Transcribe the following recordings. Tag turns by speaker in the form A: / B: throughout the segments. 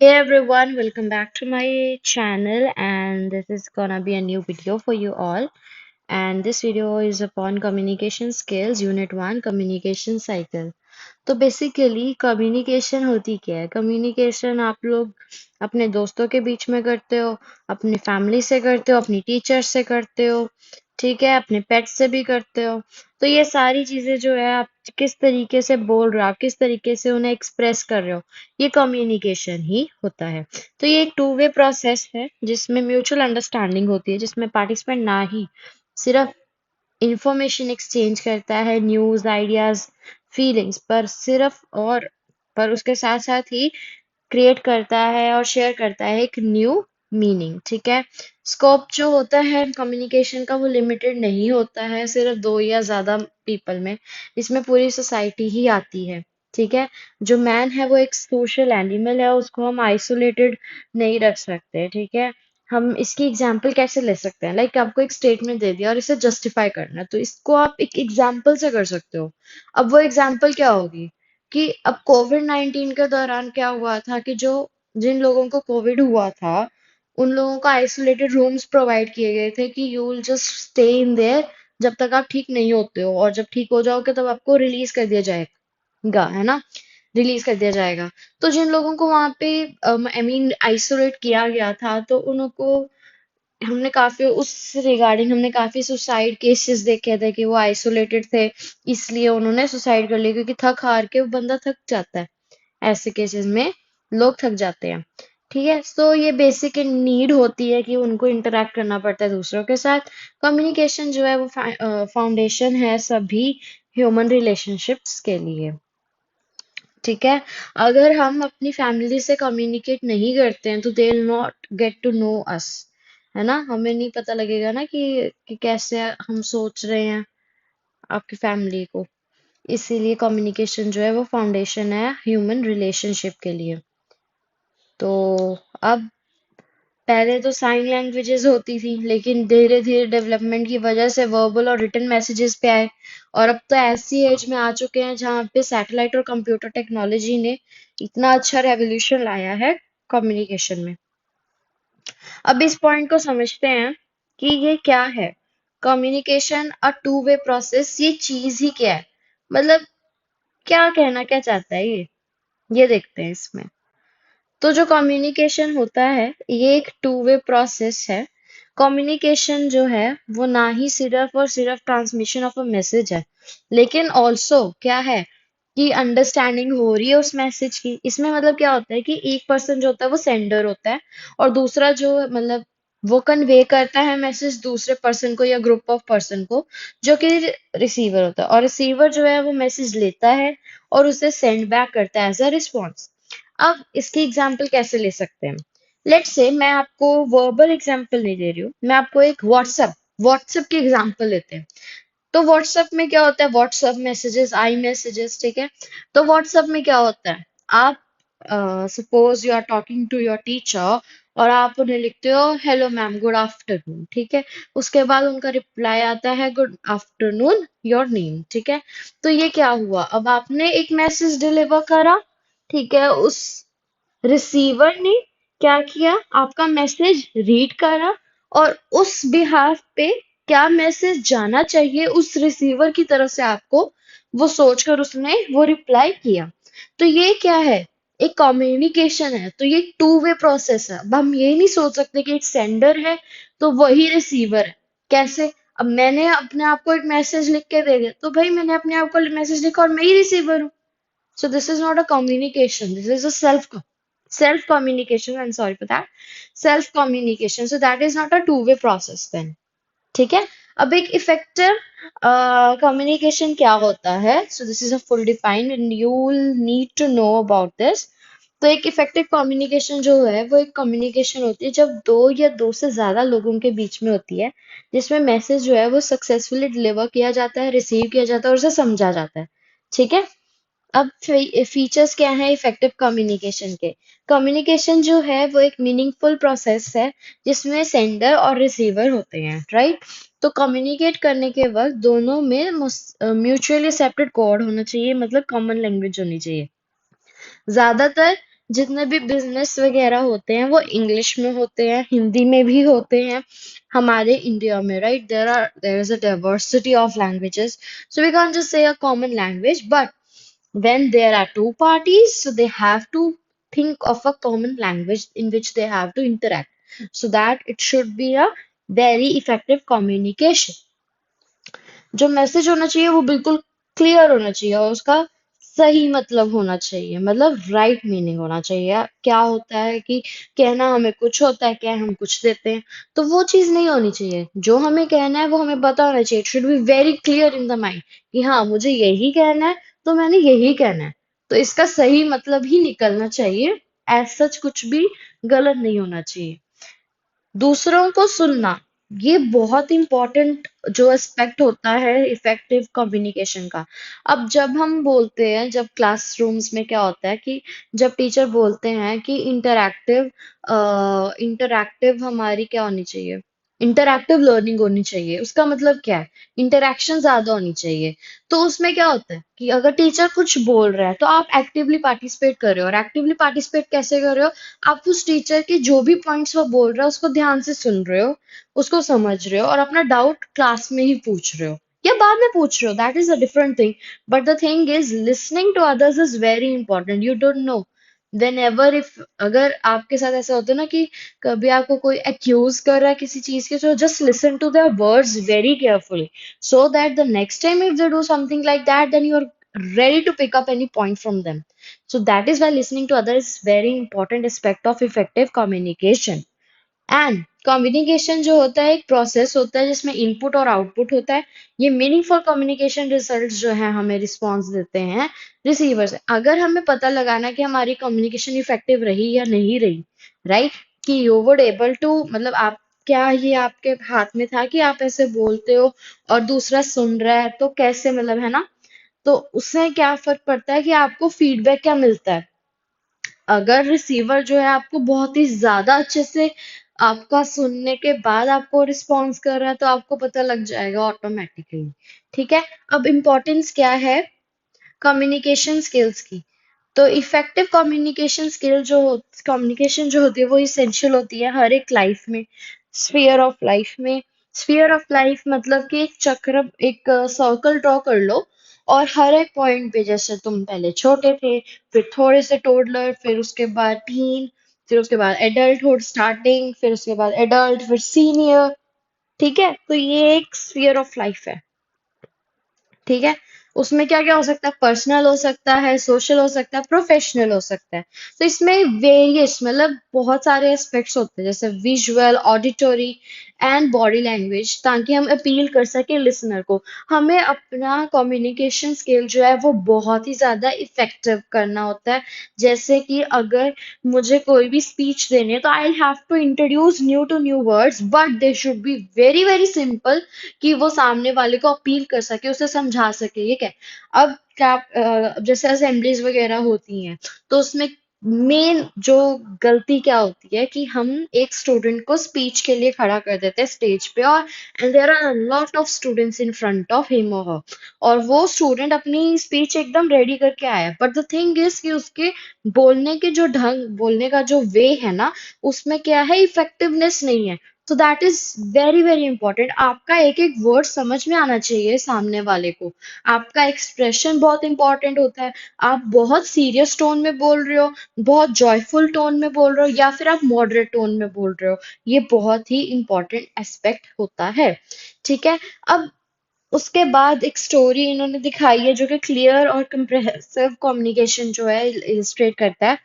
A: Hey everyone, welcome back to my channel, and this is gonna be a new video for you all. And this video is upon communication skills, unit 1, communication cycle. तो basically communication होती क्या है? Communication आप लोग अपने दोस्तों के बीच में करते हो, अपनी फैमिली से करते हो, अपनी टीचर से करते हो, ठीक है, अपने पेट से भी करते हो। तो ये सारी चीजें जो है आप किस तरीके से बोल रहे हो, आप किस तरीके से उन्हें एक्सप्रेस कर रहे हो, ये कम्युनिकेशन ही होता है। तो ये एक टू वे प्रोसेस है जिसमें म्यूचुअल अंडरस्टैंडिंग होती है, जिसमें पार्टिसिपेंट ना ही सिर्फ इंफॉर्मेशन एक्सचेंज करता है, न्यूज़, आइडियाज, फीलिंग्स पर सिर्फ और पर उसके साथ साथ ही क्रिएट करता है और शेयर करता है एक न्यू मीनिंग। ठीक है, स्कोप जो होता है कम्युनिकेशन का वो लिमिटेड नहीं होता है सिर्फ दो या ज्यादा पीपल में, इसमें पूरी सोसाइटी ही आती है। ठीक है, जो मैन है वो एक सोशल एनिमल है, उसको हम आइसोलेटेड नहीं रख सकते। ठीक है, हम इसकी एग्जाम्पल कैसे ले सकते हैं? लाइक आपको एक स्टेटमेंट दे दिया और इसे जस्टिफाई करना है, तो इसको आप एक एग्जाम्पल से कर सकते हो। अब वो एग्जाम्पल क्या होगी कि अब कोविड-19 के दौरान क्या हुआ था कि जो जिन लोगों को कोविड हुआ था उन लोगों को आइसोलेटेड रूम्स प्रोवाइड किए गए थे कि you will just stay in their जब तक आप ठीक नहीं होते हो, और जब ठीक हो जाओगे तब आपको रिलीज कर दिया जाएगा, है ना? रिलीज कर दिया जाएगा। तो जिन लोगों को वहां पे आई मीन आइसोलेट किया गया था, तो उनको हमने काफी उस रिगार्डिंग हमने काफी सुसाइड केसेस देखे थे कि वो आइसोलेटेड थे, इसलिए उन्होंने सुसाइड कर लिया, क्योंकि थक हार के वो बंदा थक जाता है। ऐसे केसेस में लोग थक जाते हैं। ठीक है, तो ये बेसिक नीड होती है कि उनको इंटरेक्ट करना पड़ता है दूसरों के साथ। कम्युनिकेशन जो है वो फाउंडेशन है सभी ह्यूमन रिलेशनशिप्स के लिए। ठीक है, अगर हम अपनी फैमिली से कम्युनिकेट नहीं करते हैं तो they will not get to know us, है ना? हमें नहीं पता लगेगा ना कि कैसे हम सोच रहे हैं आपकी फैमिली को। इसीलिए कम्युनिकेशन जो है वो फाउंडेशन है ह्यूमन रिलेशनशिप के लिए। तो अब पहले तो साइन लैंग्वेजेस होती थी, लेकिन धीरे धीरे डेवलपमेंट की वजह से वर्बल और रिटन मैसेजेस पे आए, और अब तो ऐसी एज में आ चुके हैं जहाँ पे सैटेलाइट और कंप्यूटर टेक्नोलॉजी ने इतना अच्छा रेवोल्यूशन लाया है कम्युनिकेशन में। अब इस पॉइंट को समझते हैं कि ये क्या है। कम्युनिकेशन अ टू वे प्रोसेस, ये चीज ही क्या है, मतलब क्या कहना क्या चाहता है ये देखते हैं इसमें। तो जो कम्युनिकेशन होता है ये एक टू वे प्रोसेस है। कम्युनिकेशन जो है वो ना ही सिर्फ और सिर्फ ट्रांसमिशन ऑफ अ मैसेज है, लेकिन ऑल्सो क्या है कि अंडरस्टैंडिंग हो रही है उस मैसेज की। इसमें मतलब क्या होता है कि एक पर्सन जो होता है वो सेंडर होता है, और दूसरा जो मतलब वो कन्वे करता है मैसेज दूसरे पर्सन को या ग्रुप ऑफ पर्सन को, जो कि रिसीवर होता है। और रिसीवर जो है वो मैसेज लेता है और उसे सेंड बैक करता है एज अ रिस्पॉन्स। अब इसकी एग्जाम्पल कैसे ले सकते हैं? लेट्स से मैं आपको वर्बल एग्जाम्पल नहीं दे रही हूँ, मैं आपको एक व्हाट्सएप व्हाट्सएप की एग्जाम्पल लेते हैं। तो व्हाट्सएप में क्या होता है? व्हाट्सएप मैसेजेस, आई मैसेजेस, ठीक है। तो व्हाट्सएप में क्या होता है? आप suppose you are talking to your teacher और आप उन्हें लिखते हो हेलो मैम, गुड आफ्टरनून, ठीक है। उसके बाद उनका रिप्लाई आता है गुड आफ्टरनून, योर नेम, ठीक है। तो ये क्या हुआ? अब आपने एक मैसेज डिलीवर करा, ठीक है। उस रिसीवर ने क्या किया? आपका मैसेज रीड करा, और उस बिहाफ पे क्या मैसेज जाना चाहिए उस रिसीवर की तरफ से आपको, वो सोचकर उसने वो रिप्लाई किया। तो ये क्या है? एक कम्युनिकेशन है। तो ये टू वे प्रोसेस है। अब हम ये नहीं सोच सकते कि एक सेंडर है तो वही रिसीवर है। कैसे? अब मैंने अपने आप को एक मैसेज लिख के दे दिया, तो भाई मैंने अपने आप को मैसेज लिखा और मैं ही रिसीवर हूँ। So this is not a communication. This is a self communication. I'm sorry for that. Self communication. So that is not a two way process then. ठीक है। अब एक इफेक्टिव कम्युनिकेशन क्या होता है? So this is a full defined and you will need to know about this. तो एक effective communication जो है वो एक कम्युनिकेशन होती है जब दो या दो से ज्यादा लोगों के बीच में होती है, जिसमें मैसेज जो है वो सक्सेसफुली डिलीवर किया जाता है, रिसीव किया जाता है और उसे समझा जाता है। ठीक है। अब फीचर्स क्या हैं इफेक्टिव कम्युनिकेशन के? कम्युनिकेशन जो है वो एक मीनिंगफुल प्रोसेस है जिसमें सेंडर और रिसीवर होते हैं, राइट? तो कम्युनिकेट करने के वक्त दोनों में म्यूचुअली एक्सेप्टेड कोड होना चाहिए, मतलब कॉमन लैंग्वेज होनी चाहिए। ज्यादातर जितने भी बिजनेस वगैरह होते हैं वो इंग्लिश में होते हैं, हिंदी में भी होते हैं। हमारे इंडिया में, right, there is a diversity of languages, so we can't just say a common language, but when there are two parties, so they have to think of a common language in which they have to interact, so that it should be a very effective communication. जो message होना चाहिए वो बिल्कुल clear होना चाहिए और उसका सही मतलब होना चाहिए, मतलब राइट मीनिंग होना चाहिए। क्या होता है कि कहना हमें कुछ होता है, क्या हम कुछ देते हैं, तो वो चीज नहीं होनी चाहिए। जो हमें कहना है वो हमें पता होना चाहिए, it should be very clear in the mind कि हाँ मुझे यही कहना है, तो मैंने यही कहना है, तो इसका सही मतलब ही निकलना चाहिए। एज सच कुछ भी गलत नहीं होना चाहिए। दूसरों को सुनना, ये बहुत इंपॉर्टेंट जो एस्पेक्ट होता है इफेक्टिव कम्युनिकेशन का। अब जब हम बोलते हैं, जब क्लासरूम्स में क्या होता है कि जब टीचर बोलते हैं कि इंटरैक्टिव हमारी क्या होनी चाहिए, इंटरैक्टिव लर्निंग होनी चाहिए, उसका मतलब क्या है, इंटरैक्शन ज्यादा होनी चाहिए। तो उसमें क्या होता है कि अगर टीचर कुछ बोल रहा है तो आप एक्टिवली पार्टिसिपेट कर रहे हो, और एक्टिवली पार्टिसिपेट कैसे कर रहे हो, आप उस टीचर के जो भी पॉइंट्स वो बोल रहा है उसको ध्यान से सुन रहे हो, उसको समझ रहे हो, और अपना डाउट क्लास में ही पूछ रहे हो या बाद में पूछ रहे हो, that is a different thing. But the thing is listening to others is very important. You don't know whenever, if अगर आपके साथ ऐसा होता है ना कि कभी आपको कोई एक्यूज कर रहा है किसी चीज के, तो just listen to their words very carefully, so that the next time if they do something like that, then you are ready to pick up any point from them. So that is why listening to others is very important aspect of effective communication. And communication जो होता है एक process होता है जिसमें input और output होता है। ये मीनिंगफुल कम्युनिकेशन रिजल्ट्स जो है हमें रिस्पॉन्स देते हैं रिसीवर से। अगर हमें पता लगाना कि हमारी कम्युनिकेशन इफेक्टिव रही या नहीं रही, राइट, कि यू वुड एबल टू, मतलब आप, क्या ये आपके हाथ में था कि आप ऐसे बोलते हो और दूसरा सुन रहा है, तो कैसे, मतलब है ना, तो उससे क्या फर्क पड़ता है कि आपको फीडबैक क्या मिलता है। अगर रिसीवर जो है आपको बहुत ही ज्यादा अच्छे से आपका सुनने के बाद आपको रिस्पॉन्स कर रहा है, तो आपको पता लग जाएगा ऑटोमेटिकली। ठीक है। अब इम्पोर्टेंस क्या है कम्युनिकेशन स्किल्स की। तो इफेक्टिव कम्युनिकेशन जो होती है वो इसेंशियल होती है हर एक लाइफ में, स्फीयर ऑफ लाइफ में। स्फीयर ऑफ लाइफ मतलब कि एक चक्र, एक सर्कल ड्रॉ कर लो, और हर एक पॉइंट पे, जैसे तुम पहले छोटे थे, फिर थोड़े से टोडलर, फिर उसके बाद टीन, फिर उसके बाद एडल्टहुड स्टार्टिंग, फिर उसके बाद एडल्ट, फिर सीनियर। ठीक है, तो ये एक स्फीयर ऑफ लाइफ है। ठीक है। उसमें क्या क्या हो सकता है, पर्सनल हो सकता है, सोशल हो सकता है, प्रोफेशनल हो सकता है। तो इसमें वेरियस, मतलब बहुत सारे एस्पेक्ट्स होते हैं, जैसे visual, auditory and body language, ताकि हम अपील कर सके लिसनर को। हमें अपना कम्युनिकेशन स्किल जो है वो बहुत ही ज्यादा इफेक्टिव करना होता है। जैसे कि अगर मुझे कोई भी स्पीच देनी है, तो I have to introduce new two new words, but they should be very very simple, कि वो सामने वाले को अपील कर सके, उसे समझा सके। ये क्या, अब क्या, जैसे असेंबलीज वगैरह होती हैं, तो उसमें मेन जो गलती क्या होती है कि हम एक स्टूडेंट को स्पीच के लिए खड़ा कर देते हैं स्टेज पे, और and there are lot of students in front of him और हर, और वो स्टूडेंट अपनी स्पीच एकदम रेडी करके आया है, बट द थिंग इज कि उसके बोलने के जो ढंग, बोलने का जो वे है ना, उसमें क्या है, इफेक्टिवनेस नहीं है। तो that is very very important. आपका एक एक वर्ड समझ में आना चाहिए सामने वाले को। आपका एक्सप्रेशन बहुत इंपॉर्टेंट होता है। आप बहुत सीरियस टोन में बोल रहे हो, बहुत जॉयफुल टोन में बोल रहे हो, या फिर आप मॉडरेट टोन में बोल रहे हो, ये बहुत ही इंपॉर्टेंट एस्पेक्ट होता है। ठीक है। अब उसके बाद एक स्टोरी इन्होंने दिखाई है जो कि क्लियर और कंप्रेहेंसिव कम्युनिकेशन जो है इलिस्ट्रेट करता है।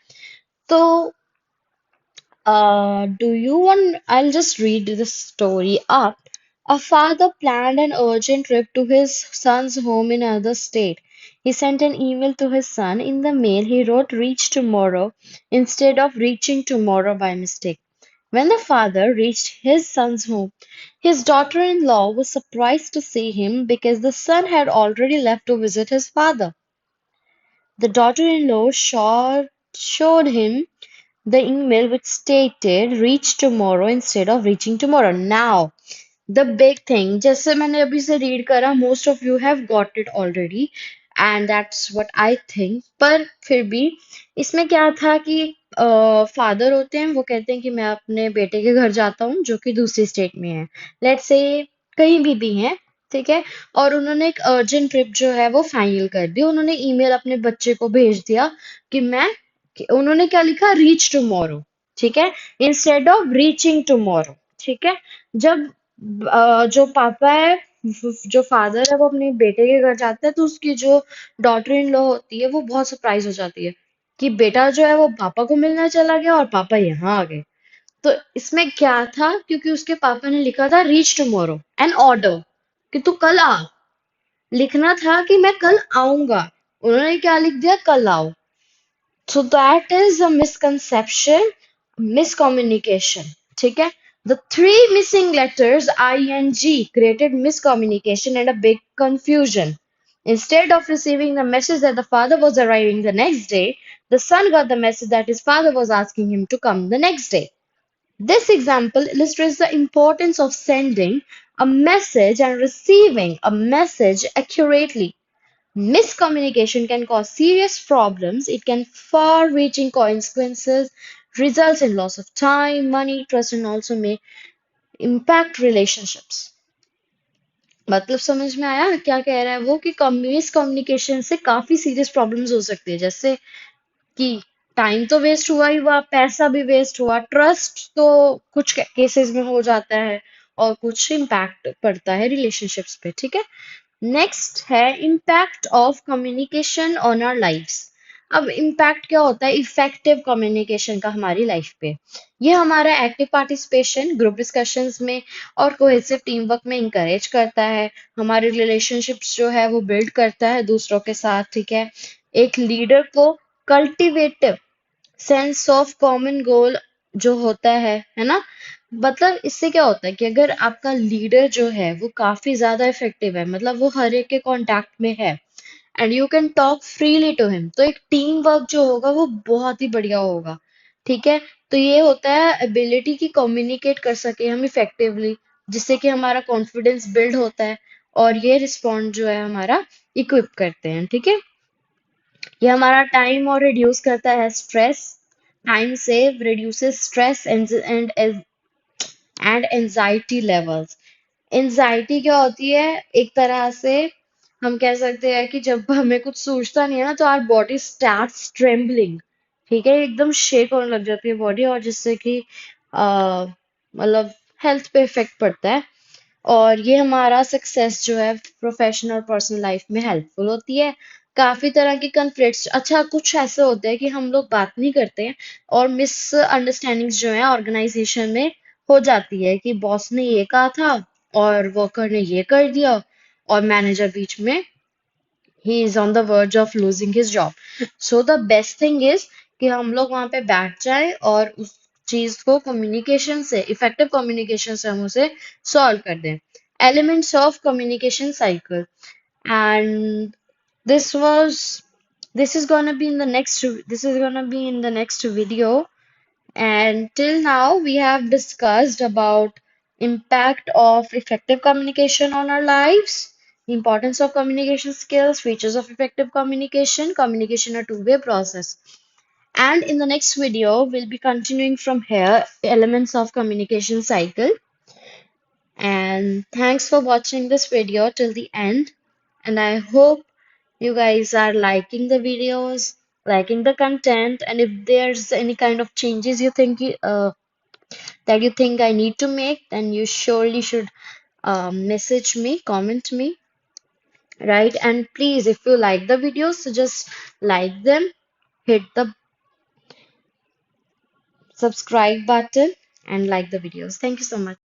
A: तो do you want? I'll just read this story up. A father planned an urgent trip to his son's home in another state. He sent an email to his son. In the mail, he wrote reach tomorrow instead of reaching tomorrow by mistake. When the father reached his son's home, his daughter in law was surprised to see him because the son had already left to visit his father. The daughter in law showed him the email which stated reach tomorrow instead of reaching tomorrow. Now, the big thing, जैसे मैंने अभी से read करा, most of you have got it already, and that's what I think. पर फिर भी इसमें क्या था कि फादर होते हैं, वो कहते हैं कि मैं अपने बेटे के घर जाता हूँ जो कि दूसरी स्टेट में है, लेट्स से कहीं भी है, ठीक है। और उन्होंने एक अर्जेंट ट्रिप जो है वो फाइनल कर दी। उन्होंने ईमेल अपने बच्चे को भेज दिया कि उन्होंने क्या लिखा, रीच टुमारो, ठीक है, इंस्टेड ऑफ रीचिंग टुमारो, ठीक है। जब जो पापा है, जो फादर है, वो अपने बेटे के घर जाते हैं तो उसकी जो डॉटर इन लॉ होती है वो बहुत सरप्राइज हो जाती है कि बेटा जो है वो पापा को मिलने चला गया और पापा यहाँ आ गए। तो इसमें क्या था, क्योंकि उसके पापा ने लिखा था रीच टुमारो एन ऑर्डर, कि तू कल आ, लिखना था कि मैं कल आऊंगा, उन्होंने क्या लिख दिया, कल आओ। So that is a misconception, miscommunication. ठीक है? The three missing letters ing created miscommunication and a big confusion. Instead of receiving the message that the father was arriving the next day, the son got the message that his father was asking him to come the next day. This example illustrates the importance of sending a message and receiving a message accurately. Miscommunication can cause serious problems. It can far-reaching consequences, results in loss of time, money, trust, and also may impact relationships. मतलब समझ में आया क्या कह रहा है वो, कि मिसकम्युनिकेशन से काफी सीरियस प्रॉब्लम्स हो सकती है, जैसे कि टाइम तो वेस्ट हुआ ही हुआ, पैसा भी वेस्ट हुआ, ट्रस्ट तो कुछ केसेस में हो जाता है, और कुछ इम्पैक्ट पड़ता है रिलेशनशिप्स पे, ठीक है। नेक्स्ट है impact of communication on our lifes. अब इम्पैक्ट क्या होता है इफेक्टिव कम्युनिकेशन का हमारी लाइफ पे? ये हमारा एक्टिव पार्टिसिपेशन ग्रुप डिस्कशंस में और कोहेसिव टीम वर्क में इंकरेज करता है, हमारे रिलेशनशिप्स जो है वो बिल्ड करता है दूसरों के साथ, ठीक है। एक लीडर को कल्टिवेटिव सेंस ऑफ कॉमन गोल जो होता है ना, मतलब इससे क्या होता है कि अगर आपका लीडर जो है वो काफी ज्यादा इफेक्टिव है, मतलब वो हर एक के कांटेक्ट में है, and you can talk freely to him, तो एक टीम वर्क जो होगा वो बहुत ही बढ़िया होगा, ठीक है। तो ये होता है एबिलिटी की कम्युनिकेट कर सके हम इफेक्टिवली, जिससे कि हमारा कॉन्फिडेंस बिल्ड होता है, और ये रिस्पॉन्ड जो है हमारा इक्विप करते हैं, ठीक है। ये हमारा टाइम और रिड्यूस करता है stress, time save reduces stress and anxiety levels. Anxiety क्या होती है, एक तरह से हम कह सकते हैं कि जब हमें कुछ सूझता नहीं है ना, तो आवर बॉडी स्टार्ट्स ट्रेम्बलिंग, ठीक है, एकदम शेक होने लग जाती है बॉडी, और जिससे कि मतलब हेल्थ पे इफेक्ट पड़ता है। और ये हमारा सक्सेस जो है प्रोफेशनल और पर्सनल लाइफ में हेल्पफुल होती है। काफी तरह की कन्फ्लिक्ट्स, अच्छा कुछ ऐसे होते हैं कि हम लोग बात नहीं करते हैं, और मिसअंडरस्टैंडिंग्स जो है ऑर्गेनाइजेशन में हो जाती है कि बॉस ने ये कहा था और वर्कर ने ये कर दिया, और मैनेजर बीच में he is on the verge of losing his job. So the best thing is कि हम लोग वहां पे बैठ जाएं और उस चीज को कम्युनिकेशन से, इफेक्टिव कम्युनिकेशन से हम उसे सॉल्व कर दें। Elements of communication cycle, and this was this is gonna be in the next this is gonna be in the next video. And till now, we have discussed about impact of effective communication on our lives, importance of communication skills, features of effective communication, communication a two-way process. And in the next video, we'll be continuing from here, elements of communication cycle. And thanks for watching this video till the end. And I hope you guys are liking the videos, liking the content, and if there's any kind of changes you think that you think I need to make, then you surely should message me, comment me, right? And please, if you like the videos, so just like them, hit the subscribe button, and like the videos. Thank you so much.